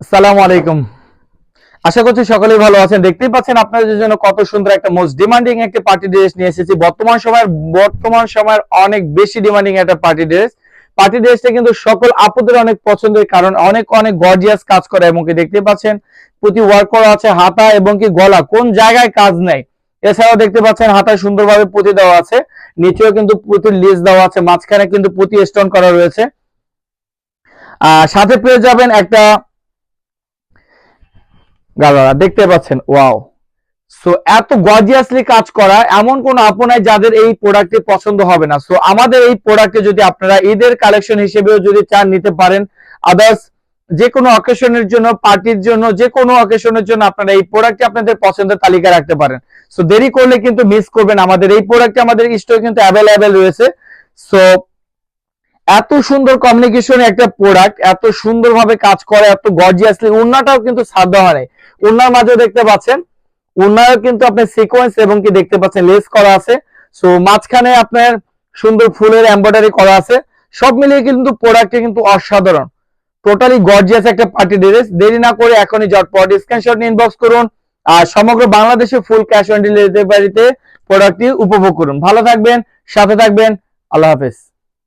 আসসালামু আলাইকুম। আশা করছি সকলেই ভালো আছেন। দেখতেই পাচ্ছেন আপনাদের জন্য কত সুন্দর একটা মোস্ট ডিমান্ডিং একটা পার্টি ড্রেস নিয়ে এসেছি। বর্তমান সময়ের অনেক বেশি ডিমান্ডিং একটা পার্টি ড্রেস। পার্টি ড্রেসটা কিন্তু সকল আপুদের অনেক পছন্দের, কারণ অনেক অনেক গর্জিয়াস কাজ করা, এবং কি দেখতে পাচ্ছেন প্রতি ওয়ার্ক করা আছে হাতা এবং কি গলা, কোন জায়গায় কাজ নেই। এছাড়াও দেখতে পাচ্ছেন হাতায় সুন্দরভাবে পুঁতি দেওয়া আছে, নিচেও কিন্তু পুঁতির লেস দেওয়া আছে, মাঝখানে কিন্তু পুঁতি স্টোন করা রয়েছে। সাথে পেয়ে যাবেন একটা গালারা, দেখতে পাচ্ছেন ওয়াও। সো এত গর্জিয়াসলি কাজ করা, এমন কোন আপু নাই যাদের এই প্রোডাক্টটি পছন্দ হবে না। সো আমাদের এই প্রোডাক্টে যদি আপনারা ঈদের কালেকশন হিসেবেও যদি চান নিতে পারেন, আদার্স যে কোনো অকেশনের জন্য, পার্টির জন্য, যে কোনো অকেশনের জন্য আপনারা এই প্রোডাক্টটি আপনাদের পছন্দের তালিকায় রাখতে পারেন। সো দেরি করলে কিন্তু মিস করবেন। আমাদের এই প্রোডাক্টটি আমাদের স্টোরে কিন্তু অ্যাভেলেবেল রয়েছে। সো এত সুন্দর কমিউনিকেশন একটা প্রোডাক্ট, এত সুন্দরভাবে কাজ করে, এত গর্জিয়াসলি, ওড়নাটাও কিন্তু সাদা হয় নাই। ওড়নার মাঝেও দেখতে পাচ্ছেন, ওড়নাও কিন্তু আপনার সিকোয়েন্স এবং কি দেখতে পাচ্ছেন লেস করা আছে। সো মাঝখানে আপনার সুন্দর ফুলের এমব্রয়ডারি করা আছে। সব মিলিয়ে কিন্তু প্রোডাক্টটি কিন্তু অসাধারণ, টোটালি গর্জিয়াস একটা পার্টি ড্রেস। দেরি না করে এখনই ঝটপট স্ক্রিনশট নিয়ে ইনবক্স করুন, আর সমগ্র বাংলাদেশে ফুল ক্যাশ অন ডেলিভারিতে প্রোডাক্টটি উপভোগ করুন। ভালো থাকবেন, সাথে থাকবেন। আল্লাহ হাফেজ।